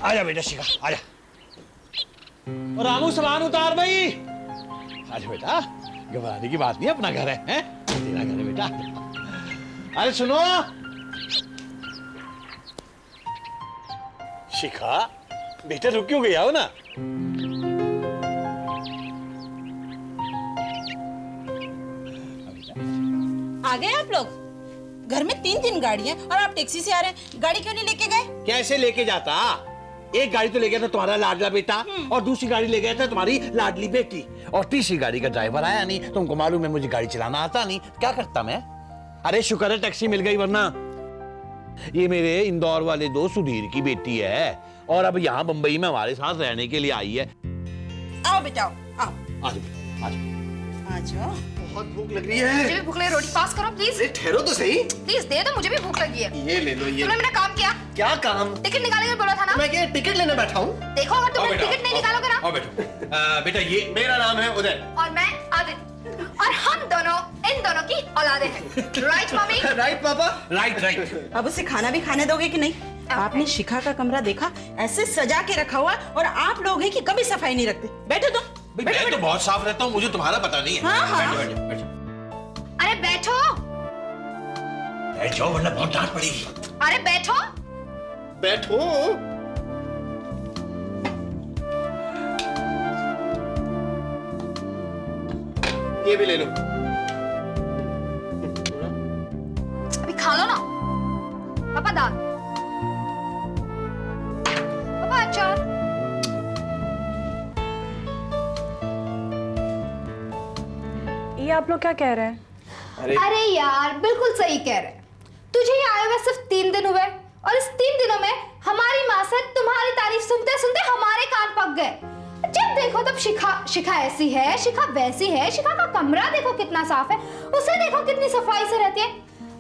आजा बेटा शिखा आजा। और रामू सामान उतार भाई। आजा बेटा, घबराने की बात नहीं, अपना घर है, तेरा घर है बेटा। अरे सुनो शिखा, बेटा रुक क्यों गया हो ना? आ गए आप लोग? घर में 3 गाड़ियां और आप टैक्सी से आ रहे हैं, गाड़ी क्यों नहीं लेके गए? कैसे लेके जाता? एक गाड़ी तो ले गया था तुम्हारा लाडला बेटा और दूसरी गाड़ी ले गया था तुम्हारी लाडली बेटी और तीसरी गाड़ी का ड्राइवर आया नहीं। तुमको मालूम है मुझे गाड़ी चलाना आता नहीं, क्या करता मैं? अरे शुक्र है टैक्सी मिल गई, वरना ये मेरे इंदौर वाले दोस्त सुधीर की बेटी है और अब यहाँ बंबई में हमारे साथ रहने के लिए आई है। आओ बेटा आओ। आ जाओ। बहुत भूख लग रही है। मुझे भी भूख लगी, रोटी पास करो प्लीज। ठहरो तो सही। प्लीज दे दो, मुझे भी भूख लगी है। ये ले लो ये। तुमने मेरा काम किया? क्या काम? टिकट निकालने के बोला था ना। मैं क्या टिकट लेने बैठा हूँ? देखो अगर तुम टिकट नहीं निकालोगे ना। आओ बेटा। बेटा ये मेरा नाम है उदय और मैं आदित्य और हम दोनों इन दोनों की औलादे हैं। Right mummy? राइट पापा? राइट। अब उसे खाना भी खाने दोगे कि नहीं? आपने शिखा का कमरा देखा, ऐसे सजा के रखा हुआ और आप लोग हैं कि कभी सफाई नहीं रखते। बैठो तुम। मैं तो बहुत साफ रहता हूँ, मुझे तुम्हारा पता नहीं है। हाँ। बैठो। अरे बैठो। बैठ जाओ वरना बहुत डांट पड़ेगी। अरे बैठो। बैठो। ये भी ले लो। अभी खा लो ना। पापा दाल, पापा अचार। ये आप लोग क्या कह रहे हैं? अरे यार बिल्कुल सही कह रहे हैं। तुझे यहाँ आए हुए सिर्फ 3 दिन हुए और इस 3 दिनों में हमारी माँ से तुम्हारी तारीफ सुनते सुनते हमारे कान पक गए। जब देखो तब शिखा ऐसी है, शिखा वैसी है, शिखा का कमरा देखो कितना साफ है, उसे देखो कितनी सफाई से रहती है।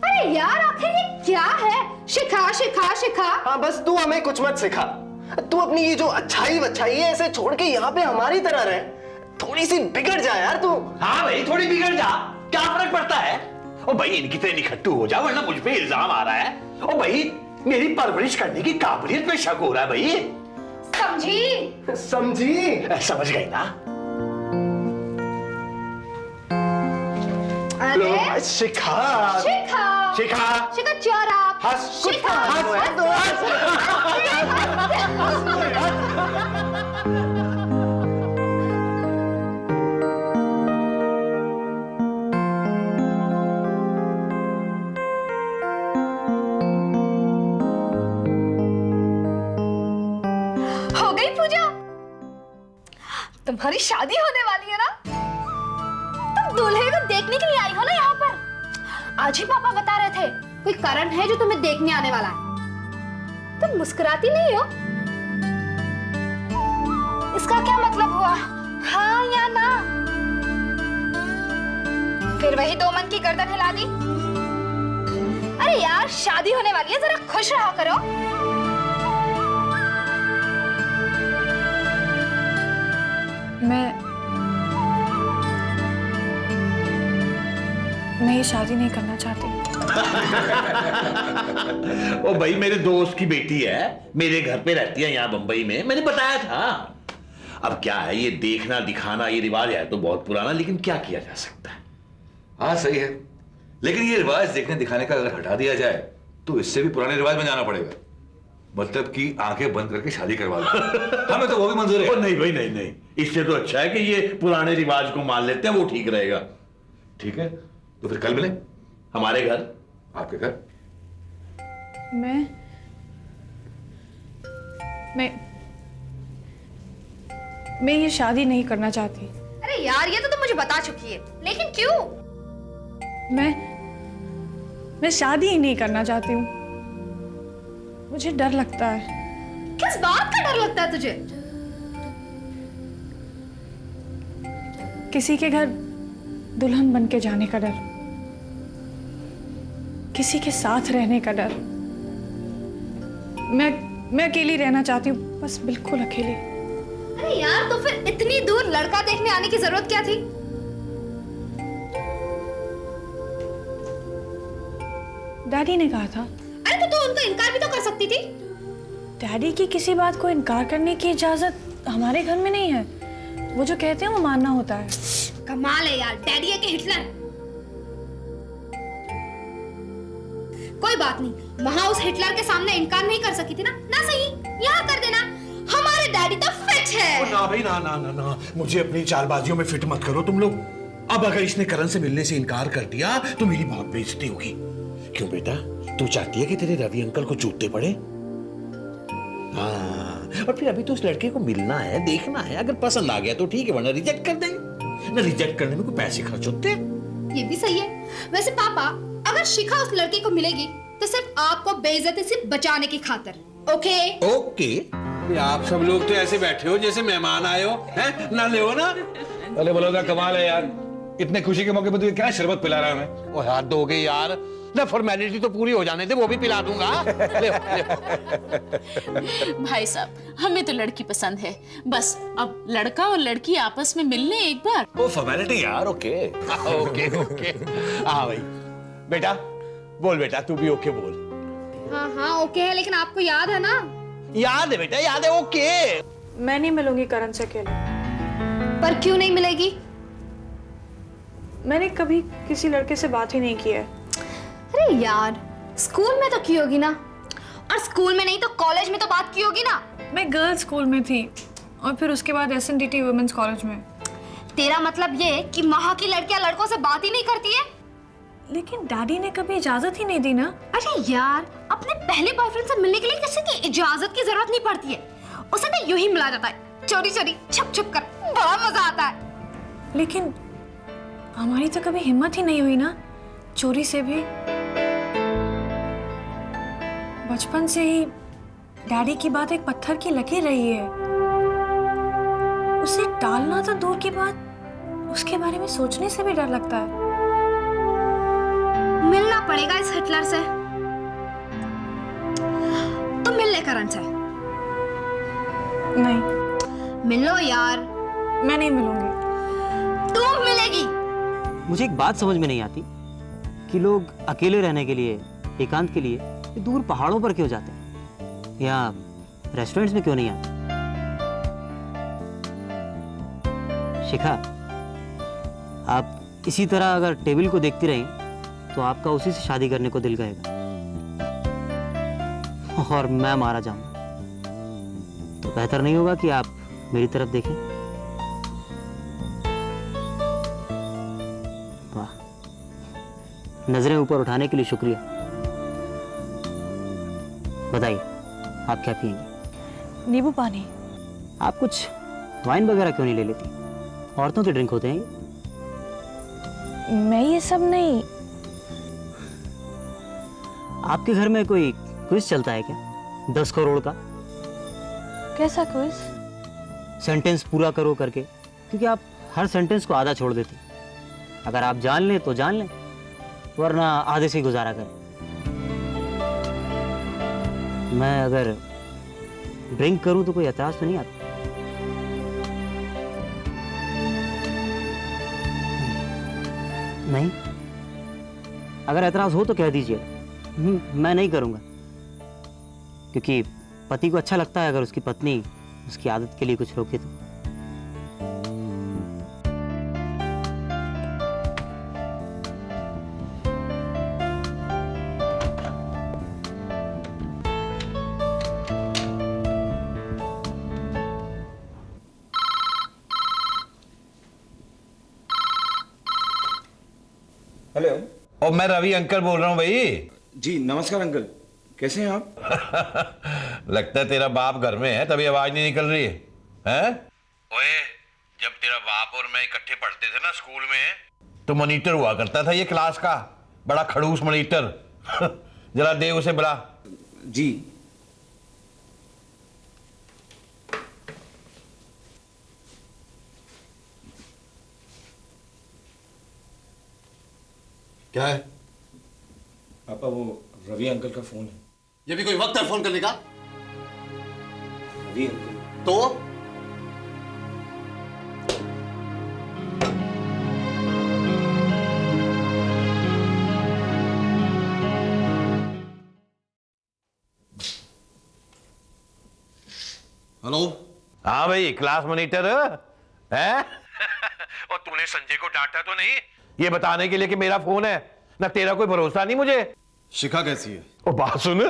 अरे यार आखिर ये क्या है? शिखा शिखा शिखा। हाँ बस तू हमें कुछ मत सिखा। तू अपनी ये जो अच्छाई वच्छाई है ऐसे छोड़ के यहाँ पे हमारी तरह रहे। थोड़ी सी बिगड़ जा यार तू। हाँ भाई थोड़ी बिगड़ जा, क्या फर्क पड़ता है? ओ भाई इनकी तरह निखट्टू हो जा वरना मुझ पे इल्जाम आ रहा है। ओ भाई मेरी परवरिश करने की काबिलियत पे शक हो रहा है भाई। समझी? समझ गई ना? अरे शिखा चोरा। हो गई पूजा? तुम्हारी शादी होने वाली है ना? तुम दूल्हे को देखने के लिए आई हो ना यहाँ पर? आज ही पापा बता रहे थे कोई कारण है जो तुम्हें देखने आने वाला है। तुम मुस्कुराती नहीं हो, इसका क्या मतलब हुआ? हाँ या ना? फिर वही 2 मन की गर्दन हिला दी। अरे यार शादी होने वाली है, जरा खुश रहा करो। मैं ये शादी नहीं करना चाहती। ओ भाई मेरे दोस्त की बेटी है, मेरे घर पे रहती है यहाँ बंबई में, मैंने बताया था। अब क्या है ये देखना दिखाना, ये रिवाज है तो बहुत पुराना, लेकिन क्या किया जा सकता है। हाँ सही है, लेकिन ये रिवाज देखने दिखाने का अगर हटा दिया जाए तो इससे भी पुराने रिवाज में जाना पड़ेगा। मतलब कि आंखें बंद करके शादी करवा लो। हमें तो वो भी मंजूर है। नहीं भाई नहीं, इससे तो अच्छा है कि ये पुराने रिवाज को मान लेते हैं, वो ठीक रहेगा। ठीक है तो फिर कल मिले हमारे घर। आपके घर? मैं ये शादी नहीं करना चाहती। अरे यार ये तो तुम मुझे बता चुकी है, लेकिन क्यों? मैं शादी ही नहीं करना चाहती हूँ। मुझे डर लगता है। किस बात का डर लगता है तुझे? किसी के घर दुल्हन बन के जाने का डर, किसी के साथ रहने का डर। मैं अकेली रहना चाहती हूँ, बस बिल्कुल अकेली। अरे यार तो फिर इतनी दूर लड़का देखने आने की जरूरत क्या थी? डैडी ने कहा था। अरे तो उनका इनकार भी तो कर सकती थी। डैडी की किसी बात को इनकार करने की इजाजत हमारे घर में नहीं है। वो जो कहते हैं वो मानना होता है। कमाल है यार, डैडी है कि हिटलर। कोई बात नहीं, वहां उस हिटलर के सामने इनकार नहीं कर सकी थी ना सही यहाँ कर देना। हमारे डैडी तो फिट है। ना भाई ना ना ना ना, मुझे अपनी चालबाजियों में फिट मत करो तुम लोग। अब अगर इसने करण से मिलने से इनकार कर दिया तो मेरी बहुत बेइज्जती होगी। क्यों बेटा, तू चाहती है कि तेरे रवि अंकल को जूते पड़े? हाँ, और फिर अभी तो उस लड़के को मिलना है, देखना है। अगर पसंद आ गया तो ठीक है, वरना रिजेक्ट कर देंगे। ना रिजेक्ट करने में कोई पैसे खर्च होते हैं। ये भी सही है। वैसे पापा, अगर शिखा उस लड़के को मिलेगी तो सिर्फ आपको बेइज्जती से बचाने की खातिर। Okay okay. आप सब लोग तो ऐसे बैठे हो जैसे मेहमान आए हो, हैं? ना ले हो ना। अरे बलौदा, कमाल है यार, इतने खुशी के मौके पर तुझे क्या शरबत पिला रहा है मैं? ओ यार, दोगे यार ना, फॉर्मेलिटी तो पूरी हो जाने दे, वो भी पिला दूंगा। ले भाई साहब, हमें तो लड़की पसंद है, बस अब लड़का और लड़की आपस में मिल लें एक बार। वो फॉर्मेलिटी यार। Okay okay okay. हाँ भाई, बेटा बोल, बेटा तू भी ओके बोल। हाँ ओके है, लेकिन आपको याद है ना? याद है बेटा, याद है। ओके। मैं नहीं मिलूंगी करण से अकेले। पर क्यों नहीं मिलेगी? मैंने कभी किसी लड़के से बात ही नहीं की है। अरे यार, स्कूल में तो की होगी ना, और स्कूल में नहीं तो कॉलेज में तो बात की होगी ना। मैं गर्ल्स स्कूल में थी और फिर उसके बाद SNDT वुमेन्स कॉलेज में। तेरा मतलब ये कि वहां की लड़कियां लड़कों से बात ही नहीं करती है? लेकिन डैडी ने कभी इजाजत ही नहीं दी ना। अरे यार, अपने पहले बॉयफ्रेंड से मिलने के लिए किसी की इजाजत की जरूरत नहीं पड़ती है। उसे तो यूं ही मिला जाता है, चोरी चोरी, छुप छुप कर। बड़ा मजा आता है। लेकिन हमारी तो कभी हिम्मत ही नहीं हुई ना, चोरी से भी। बचपन से ही डैडी की बात एक पत्थर की लकीर रही है। उसे टालना तो दूर की बात, उसके बारे में सोचने से भी डर लगता है। मिलना पड़ेगा इस हिटलर से। तुम मिल ले करण से। नहीं, मिल लो यार। मैं नहीं मिलूंगी। तुम मिलेगी। मुझे एक बात समझ में नहीं आती कि लोग अकेले रहने के लिए, एकांत के लिए दूर पहाड़ों पर क्यों जाते हैं, या रेस्टोरेंट्स में क्यों नहीं आते? शिखा, आप इसी तरह अगर टेबल को देखती रहीं तो आपका उसी से शादी करने को दिल करेगा और मैं मारा जाऊंगा। तो बेहतर नहीं होगा कि आप मेरी तरफ देखें? वाह, नजरें ऊपर उठाने के लिए शुक्रिया। बताइए, आप क्या पिएंगे? नींबू पानी। आप कुछ वाइन वगैरह क्यों नहीं ले लेती? औरतों के ड्रिंक होते हैं ये। मैं ये सब नहीं। आपके घर में कोई क्विज चलता है क्या, 10 करोड़ का? कैसा क्विज? सेंटेंस पूरा करो करके, क्योंकि आप हर सेंटेंस को आधा छोड़ देती। अगर आप जान लें तो जान लें, वरना आधे से ही गुजारा करें। मैं अगर ड्रिंक करूं तो कोई एतराज तो नहीं आता? नहीं? अगर एतराज हो तो कह दीजिए, मैं नहीं करूंगा। क्योंकि पति को अच्छा लगता है अगर उसकी पत्नी उसकी आदत के लिए कुछ रोके तो। हेलो। और मैं रवि अंकल बोल रहा हूँ भाई। जी नमस्कार अंकल, कैसे हैं आप? लगता है तेरा बाप घर में है, तभी आवाज नहीं निकल रही है, हैं? ओए, जब तेरा बाप और मैं इकट्ठे पढ़ते थे ना स्कूल में, तो मॉनिटर हुआ करता था ये क्लास का, बड़ा खड़ूस मॉनिटर। जरा दे उसे बुला। जी। क्या है? पापा, वो रवि अंकल का फोन है। ये भी कोई वक्त है फोन करने का? रवि अंकल तो हेलो। हाँ भाई, क्लास मॉनिटर है। और तूने संजय को डांटा तो नहीं, ये बताने के लिए कि मेरा फोन है ना? तेरा कोई भरोसा नहीं मुझे। शिखा कैसी है? ओ बात सुन,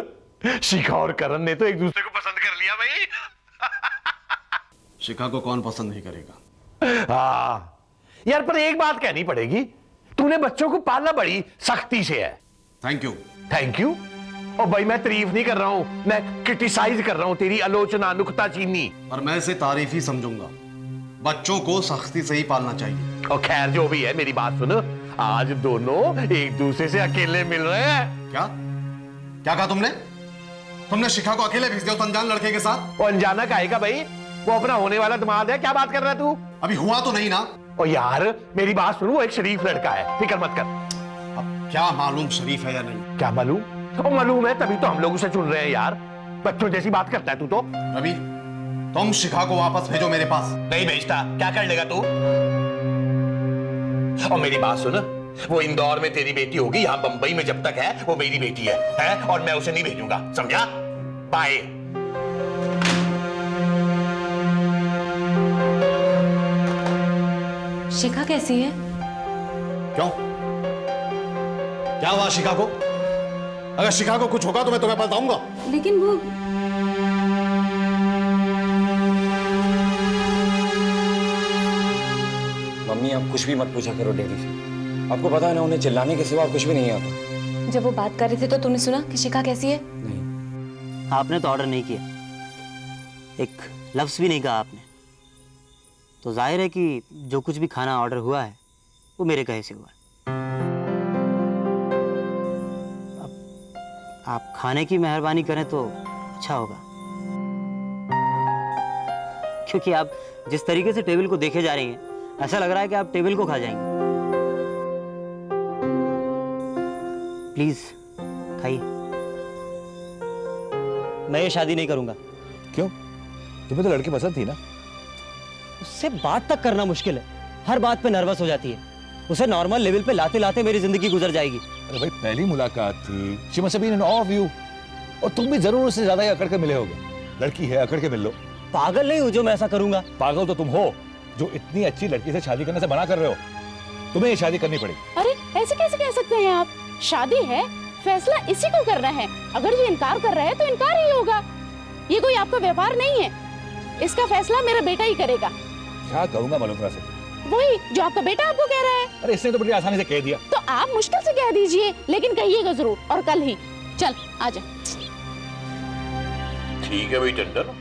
शिखा और करण ने तो एक दूसरे को पसंद कर लिया भाई। शिखा को कौन पसंद नहीं करेगा? हाँ यार, पर एक बात कहनी पड़ेगी, तूने बच्चों को पालना बड़ी सख्ती से है। Thank you. Thank you. और भाई मैं तारीफ नहीं कर रहा हूं, मैं क्रिटिसाइज कर रहा हूं, तेरी आलोचना, नुक्ताचीनी। और मैं इसे तारीफ ही समझूंगा। बच्चों को सख्ती से ही पालना चाहिए। और खैर जो भी है, मेरी बात सुन, आज दोनों एक दूसरे से अकेले मिल रहे हैं। क्या क्या कहा तुमने? तुमने शिखा को अकेले भेज दिया उस अनजान लड़के के साथ? वो अनजाना काहेगा भाई, वो अपना होने वाला दामाद है। क्या बात कर रहा है तू? अभी हुआ तो नहीं ना? और यार मेरी बात सुन, वो एक शरीफ लड़का है, फिक्र मत कर। अब क्या मालूम शरीफ है या नहीं? क्या मालूम? और मालूम है तभी तो हम लोग उसे चुन रहे हैं यार। बच्चों जैसी बात करता है तू तो। रवि, तुम शिखा को वापस भेजो मेरे पास। नहीं भेजता, क्या कर लेगा तू? और मेरी बात सुन, वो इंदौर में तेरी बेटी होगी, यहां बंबई में जब तक है वो मेरी बेटी है? और मैं उसे नहीं भेजूंगा, समझा? बाय। शिखा कैसी है? क्यों? क्या हुआ शिखा को? अगर शिखा को कुछ होगा तो मैं तुम्हें बताऊंगा। लेकिन वो मम्मी आप कुछ भी मत पूछा करो डैडी से। आपको पता है ना, उन्हें चिल्लाने के सिवा कुछ भी नहीं आता। जब वो बात कर रहे थे तो तूने सुना कि शिखा कैसी है? नहीं। आपने तो ऑर्डर नहीं किया, एक लफ्ज भी नहीं कहा आपने, तो जाहिर है कि जो कुछ भी खाना ऑर्डर हुआ है वो मेरे कहे से हुआ है। अब आप खाने की मेहरबानी करें तो अच्छा होगा, क्योंकि आप जिस तरीके से टेबल को देखे जा रही हैं ऐसा लग रहा है कि आप टेबल को खा जाएंगे। प्लीज खाइए। मैं ये शादी नहीं करूंगा। क्यों? तुम्हें तो लड़की पसंद थी ना? उससे बात तक करना मुश्किल है, हर बात पे नर्वस हो जाती है। उसे नॉर्मल लेवल पे लाते लाते मेरी जिंदगी गुजर जाएगी। अरे भाई पहली मुलाकात थी, she must have been in of you, और तुम भी जरूर उससे ज्यादा ही अकड़ के मिले होगे। लड़की है, अकड़ के मिल लो। पागल नहीं हूं जो मैं ऐसा करूंगा। पागल तो तुम हो जो इतनी अच्छी लड़की से शादी करने से मना कर रहे हो। तुम्हें ये शादी करनी पड़ेगी। अरे ऐसे कैसे कह सकते हैं आप? शादी है, फैसला इसी को करना है। अगर ये इनकार कर रहा है तो इनकार ही होगा। ये कोई आपका व्यापार नहीं है, इसका फैसला मेरा बेटा ही करेगा। क्या करूंगा मलूकरा से? वही जो आपका बेटा आपको कह रहा है। अरे इसने तो बड़ी आसानी से कह दिया। तो आप मुश्किल से कह दीजिए, लेकिन कहिएगा जरूर, और कल ही। चल आजा। ठीक है भाई टंडन,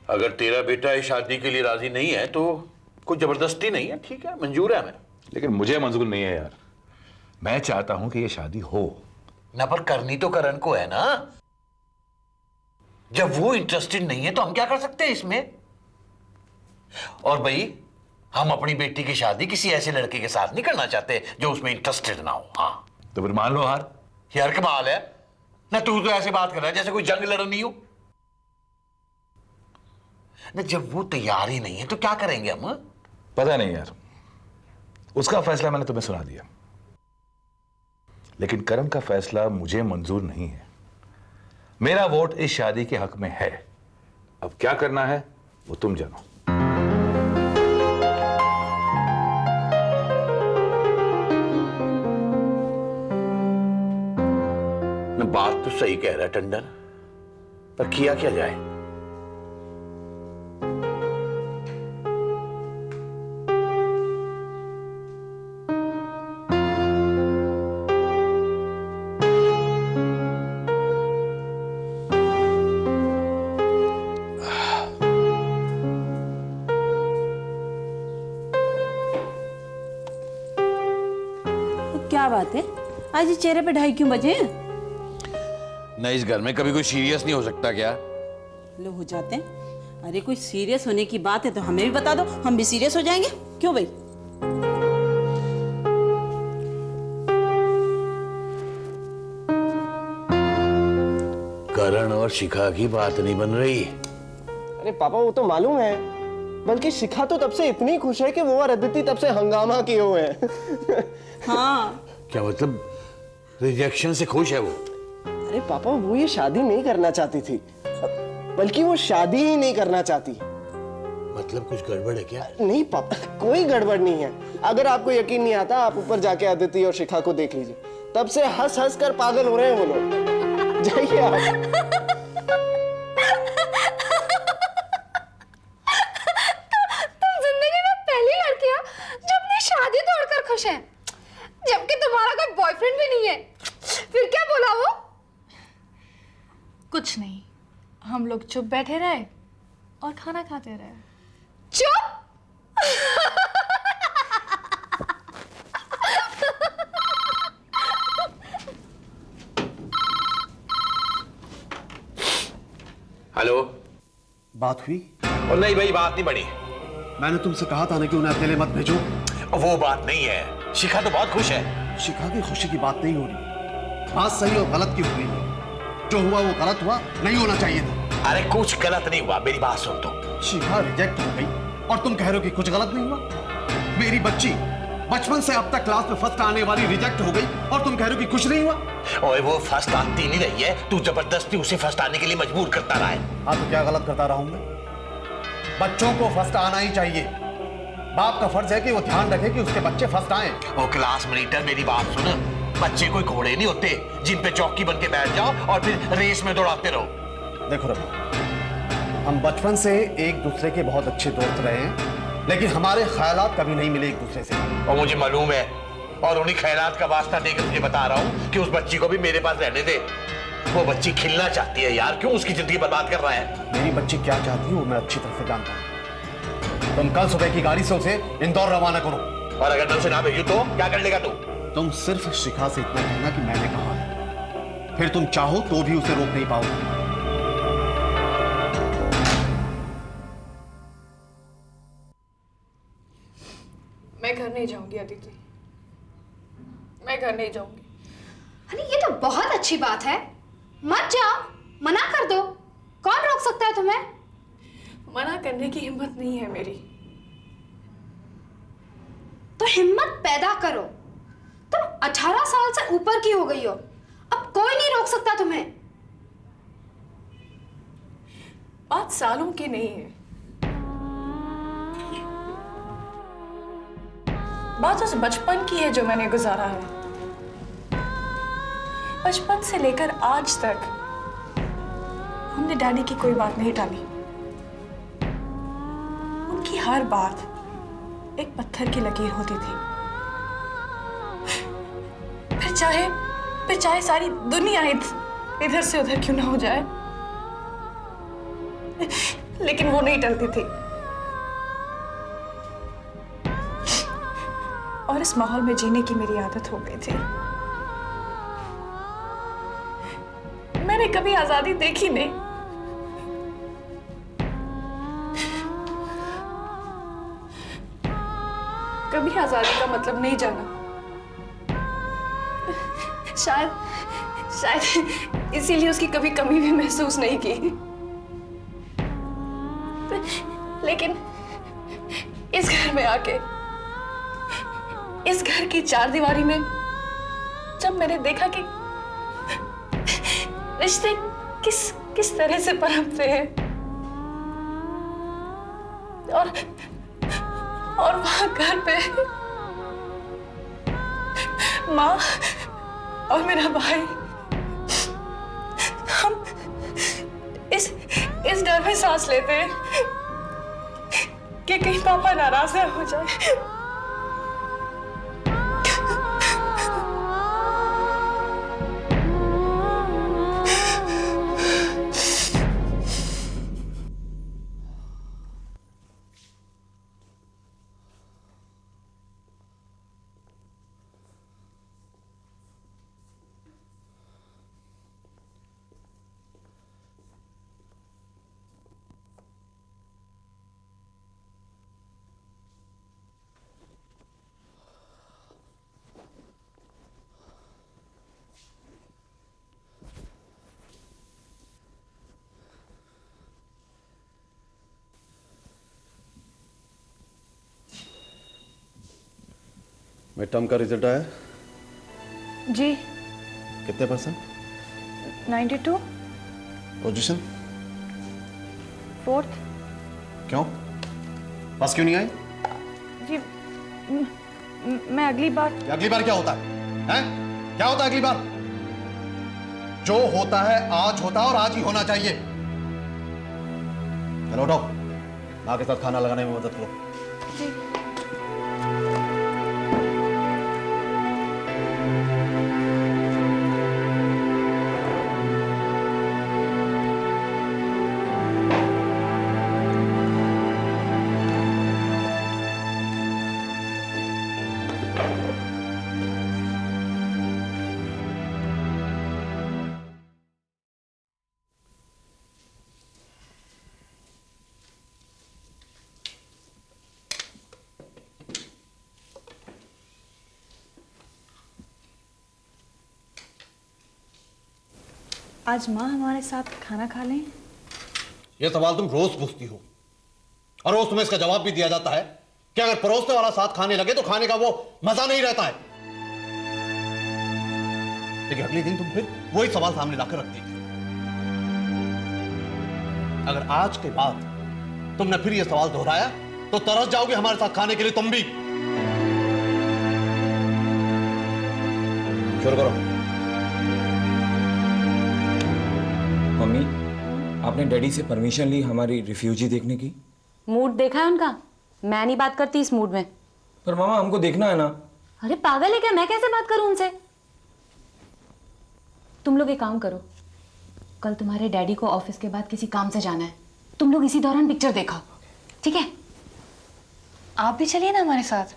अगर तेरा बेटा इस शादी के लिए राजी नहीं है तो कोई जबरदस्ती नहीं है, ठीक है, मंजूर है हमें। लेकिन मुझे मंजूर नहीं है यार। मैं चाहता हूं कि ये शादी हो ना, पर करनी तो करण को है ना। जब वो इंटरेस्टेड नहीं है तो हम क्या कर सकते हैं इसमें? और भाई हम अपनी बेटी की शादी किसी ऐसे लड़के के साथ नहीं करना चाहते जो उसमें इंटरेस्टेड ना हो। हाँ तो फिर मान लो हार। यार कमाल है ना, तू तो ऐसे बात कर रहा है जैसे कोई जंग लड़नी हो ना। जब वो तैयार ही नहीं है तो क्या करेंगे हम? पता नहीं यार, उसका फैसला मैंने तुम्हें सुना दिया, लेकिन करण का फैसला मुझे मंजूर नहीं है। मेरा वोट इस शादी के हक में है। अब क्या करना है वो तुम जानो। बात तो सही कह रहा है टंडन, पर किया क्या जाए? क्या बात है, आज ये चेहरे पे 2:30 क्यों बजे? न इस घर में कभी कोई सीरियस नहीं हो सकता क्या? लो हो जाते हैं। अरे कोई सीरियस होने की बात है तो हमें भी बता दो, हम भी सीरियस हो जाएंगे। क्यों भाई? करण और शिखा की बात नहीं बन रही। अरे पापा वो तो मालूम है, बल्कि शिखा तो तब से इतनी खुश है कि वो और अदिति तब से हंगामा किए हुए हैं। हाँ। क्या मतलब रिजेक्शन से खुश है वो? अरे पापा वो ये शादी नहीं करना चाहती थी, बल्कि वो शादी ही नहीं करना चाहती। मतलब कुछ गड़बड़ है क्या? नहीं पापा, कोई गड़बड़ नहीं है। अगर आपको यकीन नहीं आता, आप ऊपर जाके अदिति और शिखा को देख लीजिए। तब से हंस हंस कर पागल हो रहे हैं वो लोग। जाइए आप। तुम जिंदगी में पहली लड़की हो जो अपनी शादी तोड़कर खुश है, जबकि तुम्हारा कोई बॉयफ्रेंड भी नहीं है। फिर क्या बोला वो? कुछ नहीं, हम लोग चुप बैठे रहे और खाना खाते रहे। चुप? हेलो। बात हुई? और नहीं भाई, बात नहीं बनी। मैंने तुमसे कहा था ना कि उन्हें अकेले मत भेजो। वो बात नहीं है, शिखा तो बहुत खुश है। शिखा की खुशी की बात नहीं हो रही, बात सही और गलत की हो रही है। जो हुआ वो गलत हुआ, नहीं होना चाहिए था। अरे कुछ गलत नहीं हुआ, मेरी बात सुन तो। शिखा रिजेक्ट हो गई और तुम कह रहे हो कि कुछ गलत नहीं हुआ? मेरी बच्ची बचपन से अब तक क्लास में फर्स्ट आने वाली रिजेक्ट हो गई और तुम कह रहे हो कि कुछ नहीं हुआ? ओए वो फर्स्ट आती नहीं रही है, तू जबरदस्ती उसे फर्स्ट आने के लिए मजबूर करता रहा है। हाँ तो क्या गलत करता रहा हूं मैं? बच्चों को फर्स्ट आना ही चाहिए। बाप का फर्ज है कि वो ध्यान रखे कि उसके बच्चे फर्स्ट आए। ओ क्लास मॉनिटर, मेरी बात सुन। बच्चे कोई घोड़े नहीं होते जिन पे चौकी बन के बैठ जाओ और फिर रेस में दौड़ाते रहो। देखो रवि, हम बचपन से एक दूसरे के बहुत अच्छे दोस्त रहे हैं, लेकिन हमारे ख्यालात कभी नहीं मिले एक दूसरे से। और मुझे मालूम है, और उन्हीं ख्यालात का वास्ता देकर तुझे बता रहा हूँ कि उस बच्ची को भी मेरे पास रहने दे। वो बच्ची खिलना चाहती है यार, क्यों उसकी जिंदगी बर्बाद कर रहा है? मेरी बच्ची क्या चाहती है वो मैं अच्छी तरह से जानता हूँ। तुम कल सुबह की गाड़ी से उसे इंदौर रवाना करो। और अगर मैं उसे ना भेजूं तो क्या कर लेगा तू? तुम सिर्फ शिखा से इतना कहना कि मैंने कहा है, फिर तुम चाहो तो भी उसे रोक नहीं पाओगे। मैं घर नहीं जाऊंगी अदिति, मैं घर नहीं जाऊंगी। अरे ये तो बहुत अच्छी बात है, मत जाओ, मना कर दो। कौन रोक सकता है तुम्हें? मना करने की हिम्मत नहीं है मेरी। तो हिम्मत पैदा करो। तुम 18 साल से ऊपर की हो गई हो, अब कोई नहीं रोक सकता तुम्हें। बात सालों की नहीं है, बात उस बचपन की है जो मैंने गुजारा है। बचपन से लेकर आज तक हमने डैडी की कोई बात नहीं टाली। उनकी हर बात एक पत्थर की लकीर होती थी। फिर चाहे सारी दुनिया इधर से उधर क्यों ना हो जाए, लेकिन वो नहीं टलती थी। और इस माहौल में जीने की मेरी आदत हो गई थी। मैंने कभी आजादी देखी नहीं। कभी आजादी का मतलब नहीं जाना। शायद इसीलिए उसकी कभी कमी भी महसूस नहीं की। लेकिन इस घर में आके, इस घर की चारदीवारी में जब मैंने देखा कि रिश्ते किस तरह से पनपते हैं, और वहां घर पे माँ और मेरा भाई, हम इस डर में सांस लेते हैं कि कहीं पापा नाराज ना हो जाए। मिड टर्म का रिजल्ट आया? जी। कितने %? 92। पोजीशन? 4th। क्यों? बस क्यों नहीं आई? जी मैं अगली बार। अगली बार क्या होता है? हैं? क्या होता है अगली बार? जो होता है आज होता है और आज ही होना चाहिए। चलो उठो, माँ के साथ खाना लगाने में मदद करो। जी। आज माँ हमारे साथ खाना खा लें? यह सवाल तुम रोज पूछती हो और रोज तुम्हें इसका जवाब भी दिया जाता है कि अगर परोसने वाला साथ खाने लगे तो खाने का वो मजा नहीं रहता है। लेकिन अगले दिन तुम फिर वही सवाल सामने लाकर रख देती हो। अगर आज के बाद तुमने फिर यह सवाल दोहराया तो तरस जाओगे हमारे साथ खाने के लिए तुम भी। शुरू करो। मम्मी, आपने डैडी से परमिशन ली हमारी रिफ्यूजी देखने की? मूड देखा है उनका? मैं नहीं बात करती इस मूड में। पर मामा हमको देखना है ना। अरे पागल है क्या? मैं कैसे बात करूं उनसे? तुम लोग एक काम करो, कल तुम्हारे डैडी को ऑफिस के बाद किसी काम से जाना है, तुम लोग इसी दौरान पिक्चर देखो, ठीक है? आप भी चलिए ना हमारे साथ।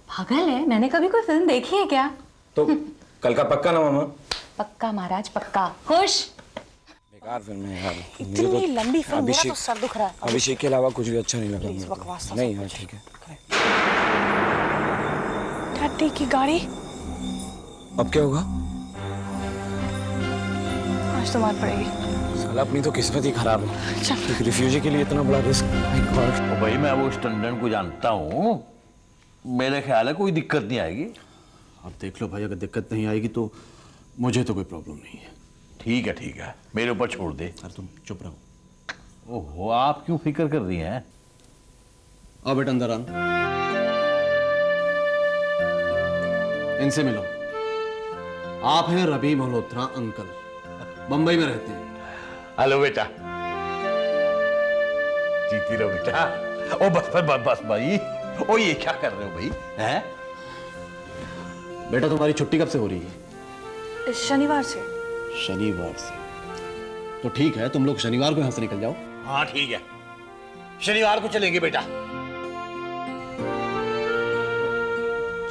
पागल है? मैंने कभी कोई फिल्म देखी है क्या? तो कल का पक्का ना मामा? पक्का महाराज पक्का। खुश? बेकार फिल्म है यार। इतनी लंबी फिल्म, मेरा तो सर दुख रहा है। अभिषेक के अलावा कुछ भी अच्छा नहीं लगा मुझे। बकवास। नहीं यार ठीक है। डैडी की गाड़ी। अब क्या होगा? आज तो मार पड़ेगी। साला अपनी तो किस्मत ही खराब है। एक रिफ्यूजी के लिए इतना बड़ा रिस्क। भाई मैं वो स्टैंडर्ड को जानता हूँ, मेरे ख्याल है कोई दिक्कत नहीं आएगी। आप देख लो भाई, अगर दिक्कत नहीं आएगी तो मुझे तो कोई प्रॉब्लम नहीं है। ठीक है, मेरे ऊपर छोड़ दे। अरे तुम चुप रहो। ओहो, आप क्यों फिक्र कर रही हैं? आओ बेटा अंदर आना, इनसे मिलो। आप हैं रवि मल्होत्रा अंकल, बंबई में रहते हैं। हेलो बेटा, जीती रहो बेटा। ओ बस भाई। ओ ये क्या कर रहे हो भाई? हैं? बेटा तुम्हारी छुट्टी कब से हो रही है? शनिवार से। शनिवार से? तो ठीक है, तुम लोग शनिवार को यहां से निकल जाओ। हाँ ठीक है, शनिवार को चलेंगे बेटा।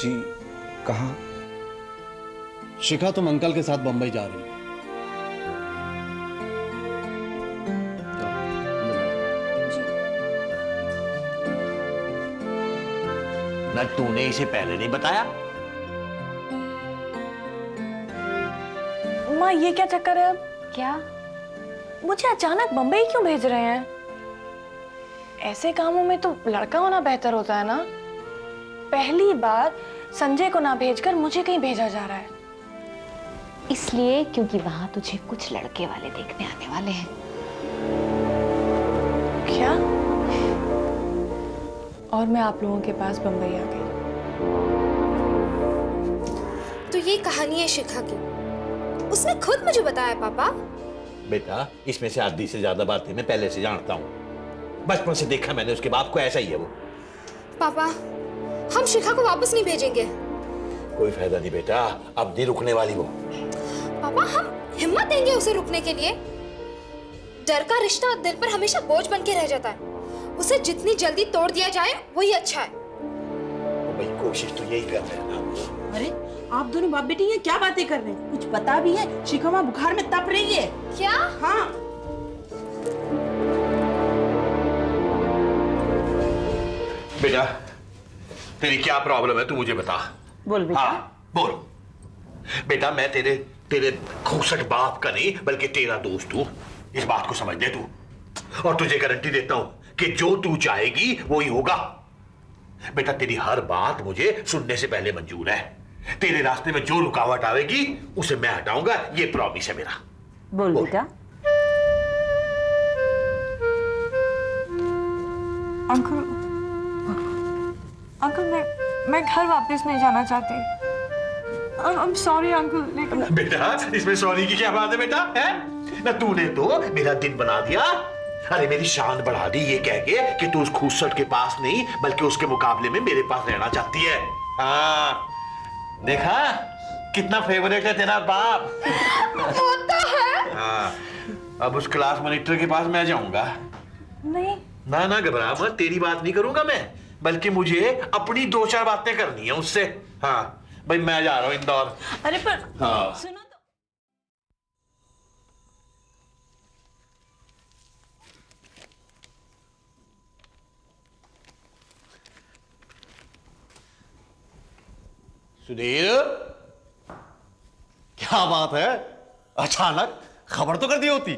जी कहाँ? शिखा तुम अंकल के साथ बंबई जा रही हो। न तूने इसे पहले नहीं बताया? माँ ये क्या चक्कर है अब? क्या? मुझे अचानक बंबई क्यों भेज रहे हैं? ऐसे कामों में तो लड़का होना बेहतर होता है ना। पहली बार संजय को ना भेजकर मुझे कहीं भेजा जा रहा है। इसलिए क्योंकि वहां तुझे कुछ लड़के वाले देखने आने वाले हैं। क्या? और मैं आप लोगों के पास बंबई आ गई। तो ये कहानी है शिखा की, उसने खुद मुझे बताया पापा। बेटा इसमें से आधी से ज्यादा बातें मैं पहले से जानता हूँ, बचपन से देखा मैंने उसके बाप को, ऐसा ही है वो। पापा हम शिखा को वापस नहीं भेजेंगे। कोई फायदा नहीं बेटा, अब नहीं रुकने वाली वो। पापा हम हिम्मत देंगे उसे रुकने के लिए? डर का रिश्ता दिल पर हमेशा बोझ बन के रह जाता है, उसे जितनी जल्दी तोड़ दिया जाए वही अच्छा है। भाई कोशिश तो यही कर रहे हैं ना। अरे आप दोनों बाप बेटी ये क्या बातें कर रहे हैं? कुछ पता भी है? शिखा माँ बुखार में तप रही है। क्या? हाँ। बेटा तेरी क्या प्रॉब्लम है, तू मुझे बता। बोल बेटा। हाँ बोल बेटा। मैं तेरे खूसट बाप का नहीं बल्कि तेरा दोस्त हूँ, इस बात को समझ ले तू। और तुझे गारंटी देता हूं कि जो तू चाहेगी वो ही होगा। बेटा तेरी हर बात मुझे सुनने से पहले मंजूर है। तेरे रास्ते में जो रुकावट आएगी उसे मैं हटाऊंगा, ये प्रॉमिस है मेरा। बोल बेटा। अंकल अंकल मैं घर वापस नहीं जाना चाहती। I'm sorry अंकल, लेकिन बेटा इसमें सॉरी की क्या बात है बेटा, है ना? तूने तो मेरा दिन बना दिया, अरे मेरी शान बढ़ा दी ये कह के कि तू उस खूबसूरत के पास नहीं बल्कि उसके मुकाबले में मेरे पास रहना चाहती है। हाँ देखा कितना फेवरेट है तेरा बाप। होता है। हाँ अब उस क्लास मॉनिटर के पास मैं जाऊंगा। नहीं ना ना घबरा मत, तेरी बात नहीं करूंगा मैं, बल्कि मुझे अपनी 2-4 बातें करनी है उससे। हाँ भाई मैं जा रहा हूँ इंदौर। अरे पर हाँ सुनो तो। सुधीर क्या बात है, अचानक खबर तो कर दी होती।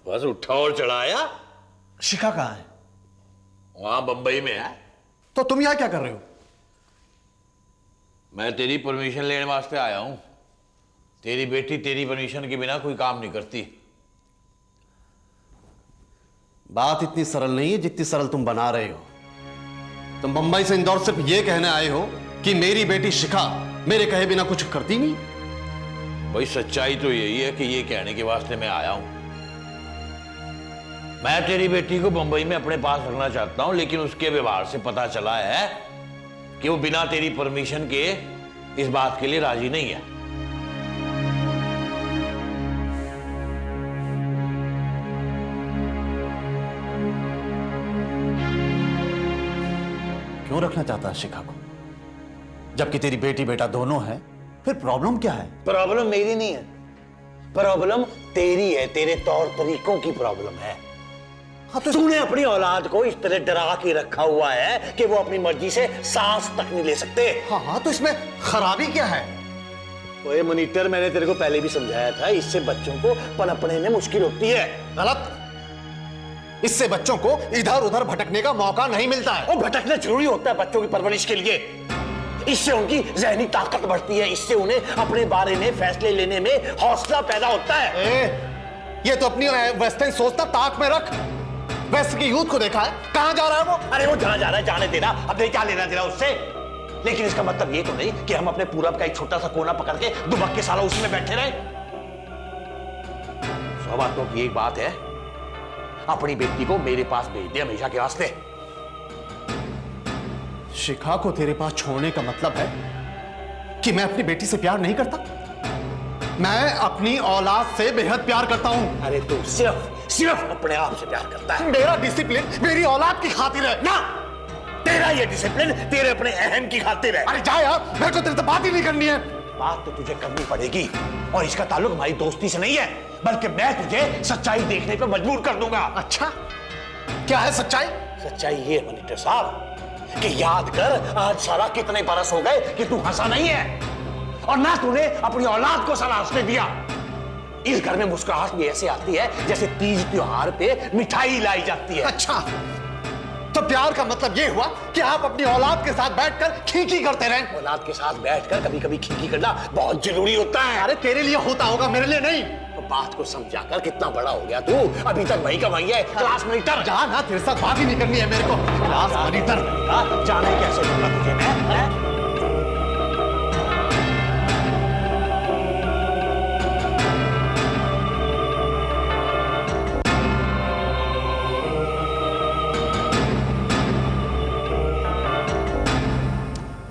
बस उठा और चढ़ाया। शिखा कहाँ है? वहां बंबई में है। तो तुम यहाँ क्या कर रहे हो? मैं तेरी परमिशन लेने वास्ते आया हूं। तेरी बेटी तेरी परमिशन के बिना कोई काम नहीं करती। बात इतनी सरल नहीं है जितनी सरल तुम बना रहे हो। तुम बंबई से इंदौर सिर्फ ये कहने आए हो कि मेरी बेटी शिखा मेरे कहे बिना कुछ करती नहीं। भाई सच्चाई तो यही है कि ये कहने के वास्ते मैं आया हूं। मैं तेरी बेटी को बंबई में अपने पास रखना चाहता हूं, लेकिन उसके व्यवहार से पता चला है कि वो बिना तेरी परमिशन के इस बात के लिए राजी नहीं है। क्यों रखना चाहता है शिखा को? जबकि तेरी बेटी बेटा दोनों हैं, फिर प्रॉब्लम क्या है? प्रॉब्लम मेरी नहीं है, प्रॉब्लम तेरी है, तेरे तौर तरीकों की प्रॉब्लम है। हाँ तो तूने अपनी औलाद को इस तरह डरा के रखा हुआ है कि वो अपनी मर्जी से सांस तक नहीं ले सकते। हाँ तो इसमें खराबी क्या है? ओए मॉनिटर, मैंने तेरे को पहले भी समझाया था, इससे बच्चों को पनपने में मुश्किल होती है। गलत। इससे बच्चों को इधर उधर भटकने का मौका नहीं मिलता है। और भटकना जरूरी होता है बच्चों की परवरिश के लिए। इससे उनकी जहनी ताकत बढ़ती है, इससे उन्हें अपने बारे में फैसले लेने में हौसला पैदा होता है। ये तो अपनी वेस्टर्न सोचता ताक में रख। वेस्ट की यूथ को देखा है, कहां जा रहा है वो? अरे वो जहां जा रहा है जाने देना, अब क्या लेना देना उससे। लेकिन इसका मतलब ये तो नहीं कि हम अपने पूरब का एक छोटा सा कोना पकड़ के दुबक के साला उसी में बैठे रहे। 100 बातों की एक बात है, अपनी बेटी को मेरे पास भेज दे हमेशा के वास्ते। शिखा को तेरे पास छोड़ने का मतलब है कि मैं अपनी बेटी से प्यार नहीं करता? मैं अपनी औलाद से बेहद प्यार करता हूं। अरे तू सिर्फ अपने आप से प्यार करता है। मेरा डिसिप्लिन मेरी औलाद की खातिर है ना, तेरा ये डिसिप्लिन तेरे अपने अहम की खातिर है। अरे जा यार, मेरे को तेरे से बात ही नहीं करनी है। बात तो तुझे करनी पड़ेगी, और इसका ताल्लुक हमारी दोस्ती से नहीं है, बल्कि मैं तुझे सच्चाई देखने पर मजबूर कर दूंगा। अच्छा क्या है सच्चाई? सच्चाई ये है मॉनिटर साहब कि याद कर आज साला कितने बरस हो गए कि तू हंसा नहीं है, और ना तूने अपनी औलाद को साला हंसने दिया। इस घर में मुस्कुराहट भी ऐसे आती है जैसे तीज त्योहार पे मिठाई लाई जाती है। अच्छा तो प्यार का मतलब ये हुआ कि आप अपनी औलाद के साथ बैठकर खींची करते रहें? औलाद के साथ बैठकर कभी कभी खींची करना बहुत जरूरी होता है। अरे तेरे लिए होता होगा, मेरे लिए नहीं। तो बात को समझा कर कितना बड़ा हो गया तू, अभी तक वही का वही है। क्लास मॉनिटर जा ना, तेरे साथ बात ही नहीं करनी है मेरे को। क्लास मॉनिटर जाने कैसे दूंगा तुझे मैं?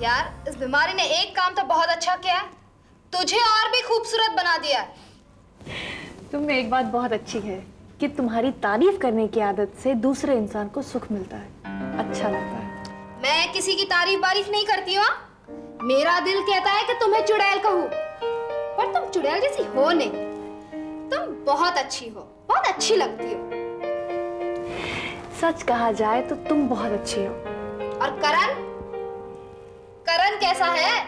यार इस बीमारी ने एक काम तो बहुत अच्छा किया है, तुझे और भी खूबसूरत बना दिया है। तुम में एक बात बहुत अच्छी है कि तुम्हारी तारीफ करने की आदत से दूसरे इंसान को सुख मिलता है, अच्छा लगता है। मैं किसी की तारीफ बारीफ नहीं करती हूँ। मेरा दिल कहता है कि तुम्हें चुड़ैल कहूँ, पर तुम चुड़ैल जैसी हो नहीं। तुम बहुत अच्छी हो, बहुत अच्छी लगती हो। सच कहा जाए तो तुम बहुत अच्छी हो। और करण कैसा है?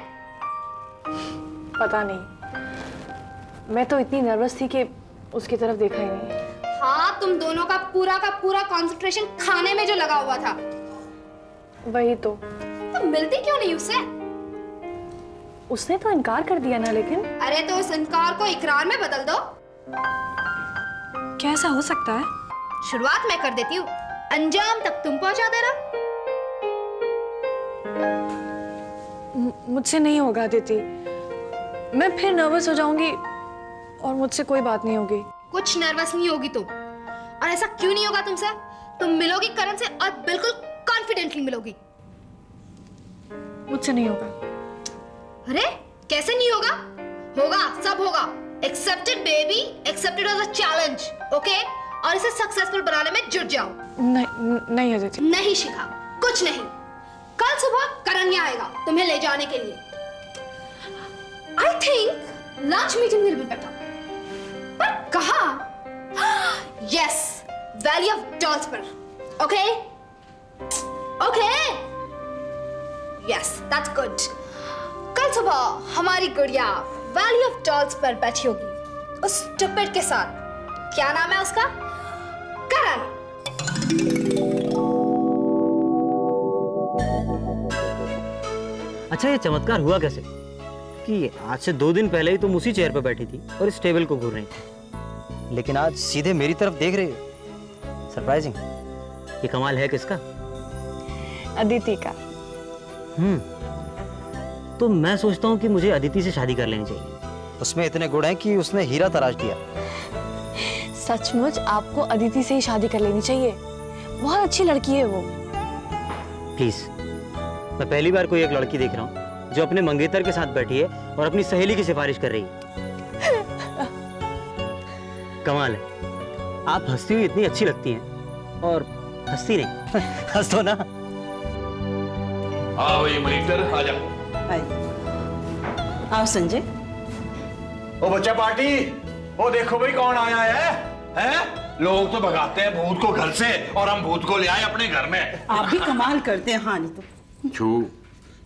पता नहीं, मैं तो इतनी नर्वस थी कि उसकी तरफ देखा ही नहीं। हाँ, तुम दोनों का पूरा कंसंट्रेशन खाने में जो लगा हुआ था। वही तो। तुम मिलती क्यों नहीं उससे? उसने तो इनकार कर दिया ना। लेकिन अरे तो उस इनकार को इकरार में बदल दो। क्या ऐसा हो सकता है? शुरुआत मैं कर देती हूँ, अंजाम तक तुम पहुंचा देना। मुझसे नहीं होगा अदिति, मैं फिर नर्वस हो जाऊंगी और मुझसे कोई बात नहीं होगी। कुछ नर्वस नहीं होगी तुम, और ऐसा क्यों नहीं होगा तुमसे? तुम मिलोगी करण से और बिल्कुल कॉन्फिडेंटली मिलोगी। मुझसे नहीं होगा। अरे कैसे नहीं होगा? होगा, सब होगा। Accepted baby, accepted as a challenge, okay? और इसे सक्सेसफुल बनाने में जुट जाओ। नहीं अदिति। नहीं शिखा, कुछ नहीं। कल सुबह करण यहाँ आएगा तुम्हें ले जाने के लिए। I think lunch meeting will be better. पर कहाँ? यस, वैली ऑफ डॉल्स पर। Okay okay, yes that's good. कल सुबह हमारी गुड़िया वैली ऑफ डॉल्स पर बैठी होगी उस स्टूपिड के साथ। क्या नाम है उसका? करण। अच्छा, ये चमत्कार हुआ कैसे कि आज से 2 दिन पहले ही तुम उसी चेयर पर बैठी थी और इस टेबल को घूर रही थी, लेकिन आज सीधे मेरी तरफ देख रही हो? सरप्राइजिंग। ये कमाल है किसका? अदिति का। तो मैं सोचता हूँ कि मुझे अदिति से शादी कर लेनी चाहिए। उसमें इतने गुण हैं कि उसने हीरा तराश दिया। सचमुच आपको अदिति से ही शादी कर लेनी चाहिए, बहुत अच्छी लड़की है वो। प्लीज, मैं पहली बार कोई एक लड़की देख रहा हूँ जो अपने मंगेतर के साथ बैठी है और अपनी सहेली की सिफारिश कर रही है। कमाल है, आप हंसती हुई इतनी अच्छी लगती हैं और हंसती नहीं। हंस दो ना। हाँ भाई मॉनिटर आ जा। आओ संजय। ओ बच्चा पार्टी, ओ देखो भाई कौन आया है? हैं? लोग तो भगाते हैं भूत को घर से और हम भूत को ले आए अपने घर में। आप भी कमाल करते हैं। हाँ नहीं तो छू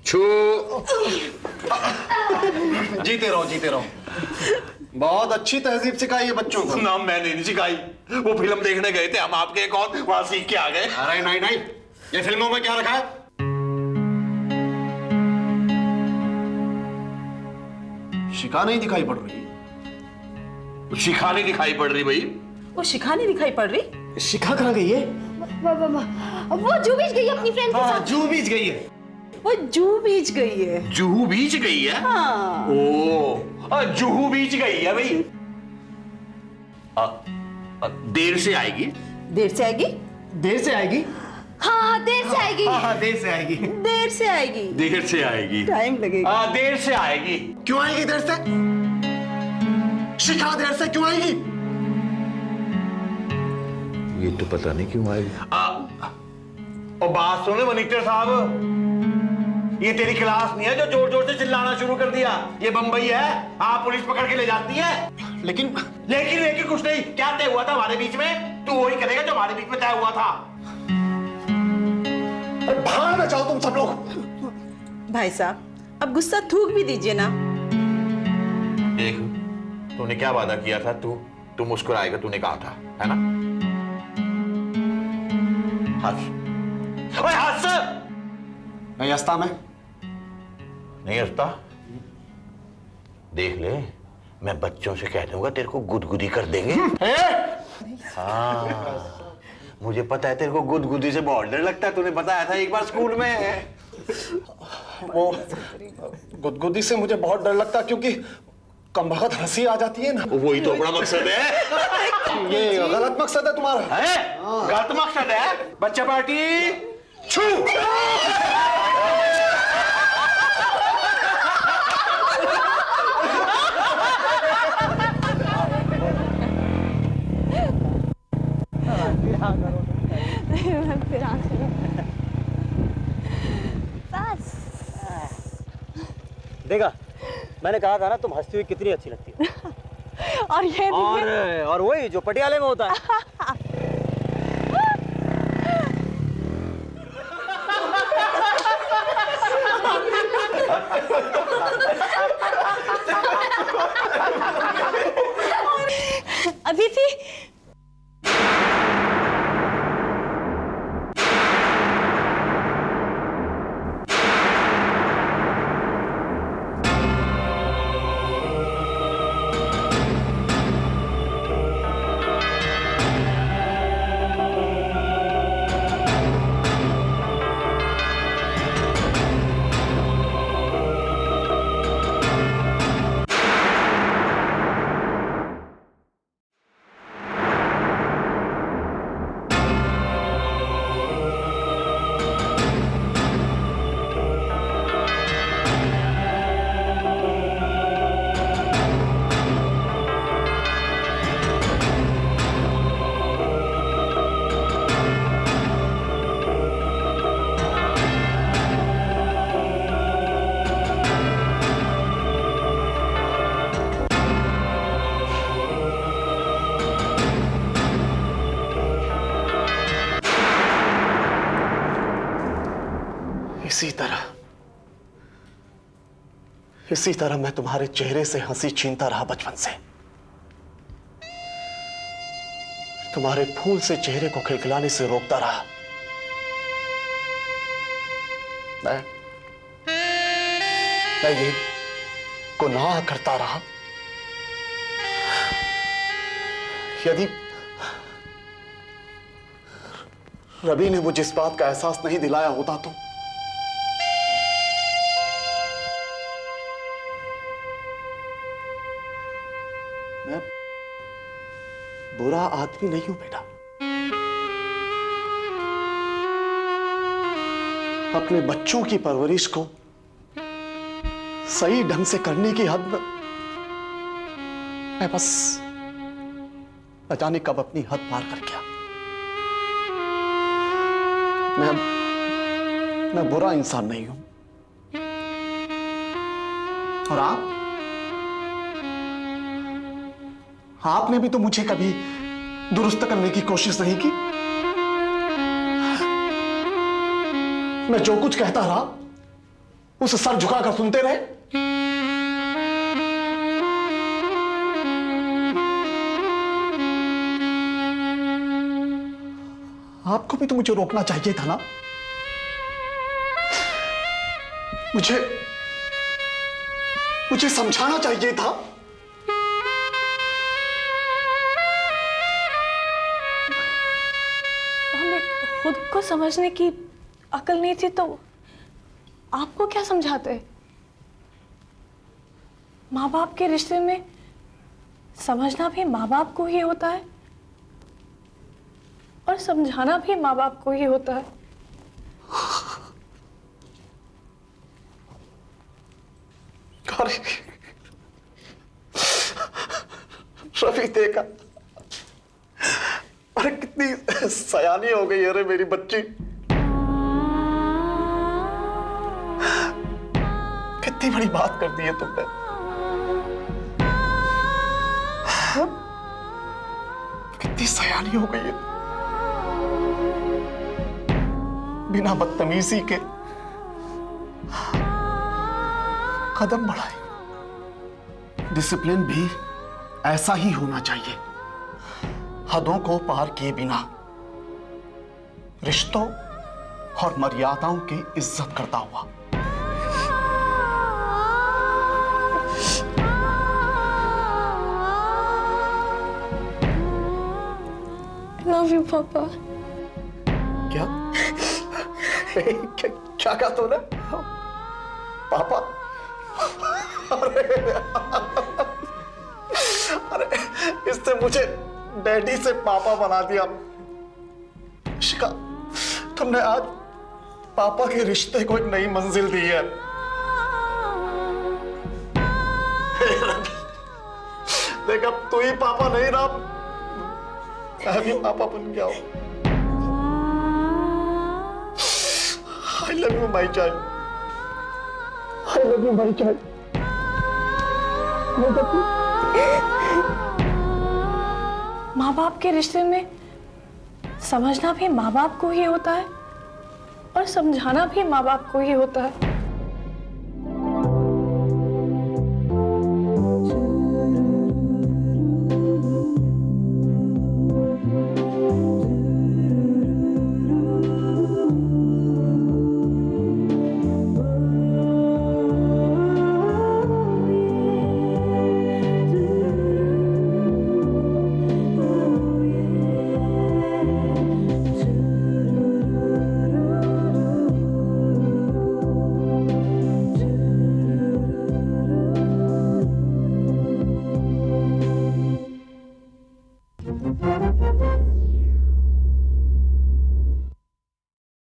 छू। जीते रहो जीते रहो। बहुत अच्छी तहजीब सिखाई है बच्चों को। ना मैंने नहीं सिखाई, वो फिल्म देखने गए थे हम आपके कौन, वहां सीख के आ गए। अरे नहीं नहीं, ये फिल्मों में क्या रखा है? शिखा नहीं दिखाई पड़ रही। शिखा नहीं दिखाई पड़ रही भाई। वो शिखा नहीं दिखाई पड़ रही। शिखा कहाँ गई है? वो जू बीच गई अपनी फ्रेंड के साथ। जू बीच गई है। वो जू बीच गई है। जुहू बीच गई है? हाँ। ओ, जुहू बीच गई है भाई। देर से आएगी। देर से आएगी। देर से आएगी। हाँ देर से आएगी। हाँ देर से आएगी। देर से आएगी। देर से आएगी। टाइम लगेगा। देर से आएगी। क्यों आएगी देर से? शिखा देर से क्यों आएगी? ये तो पता नहीं क्यों आएगी। और बात सुने मॉनिटर साहब, ये तेरी क्लास नहीं है जो जोर जोर से चिल्लाना शुरू कर दिया। ये बंबई है, आप पुलिस पकड़ के ले जाती है। लेकिन कुछ नहीं। क्या तय हुआ था हमारे बीच में? तू वही करेगा जो हमारे बीच में तय हुआ था। भाड़ में जाओ तुम सब लोग। भाई साहब अब गुस्सा थूक भी दीजिए ना। देख, तूने क्या वादा किया था? तू मुस्कुराएगा, तूने कहा था, है ना? हंस। ओए हंस। नहीं हंसता मैं। नहीं हंसता? देख ले, मैं बच्चों से कह दूंगा तेरे को गुदगुदी कर देंगे। हाँ, मुझे पता है तेरे को गुदगुदी से बहुत डर लगता है। तूने बताया था एक बार स्कूल में। वो गुदगुदी से मुझे बहुत डर लगता क्योंकि कमबख्त हंसी आ जाती है ना। वही तो अपना मकसद है। ये गलत मकसद है तुम्हारा। है? गलत मकसद है। बच्चा पार्टी छू। देखा, मैंने कहा था ना तुम हंसती हुई कितनी अच्छी लगती हो। और ये और वही जो पटियाले में होता है। अदिति, इसी तरह मैं तुम्हारे चेहरे से हंसी छीनता रहा बचपन से। तुम्हारे फूल से चेहरे को खिलखिलाने से रोकता रहा। मैं ये गुनाह करता रहा। यदि रवि ने मुझे इस बात का एहसास नहीं दिलाया होता तो मैं बुरा आदमी नहीं हूं बेटा। अपने बच्चों की परवरिश को सही ढंग से करने की हद में मैं बस न जाने कब अपनी हद पार कर गया। मैं बुरा इंसान नहीं हूं। और आपने भी तो मुझे कभी दुरुस्त करने की कोशिश नहीं की। मैं जो कुछ कहता रहा उसे सर झुकाकर सुनते रहे। आपको भी तो मुझे रोकना चाहिए था ना। मुझे समझाना चाहिए था। हमें खुद को समझने की अकल नहीं थी तो आपको क्या समझाते? माँ बाप के रिश्ते में समझना भी माँ बाप को ही होता है और समझाना भी माँ बाप को ही होता है। रवि देखा, अरे कितनी सयानी हो गई अरे मेरी बच्ची। कितनी बड़ी बात कर दी है तुमने। कितनी सयानी हो गई है। बिना बदतमीजी के कदम बढ़ाए। डिसिप्लिन भी ऐसा ही होना चाहिए, हदों को पार किए बिना, रिश्तों और मर्यादाओं की इज्जत करता हुआ। लव यू पापा। क्या क्या कहा तूने? पापा? अरे इससे मुझे डैडी से पापा बना दिया। शिखा, तुमने आज पापा के रिश्ते को एक नई मंजिल दी है। देख अब तू ही पापा नहीं रहा, मैं भी पापा बन गया हूं। I love you, my child. I love you, my child. माँ बाप के रिश्ते में समझना भी माँ बाप को ही होता है और समझाना भी माँ बाप को ही होता है।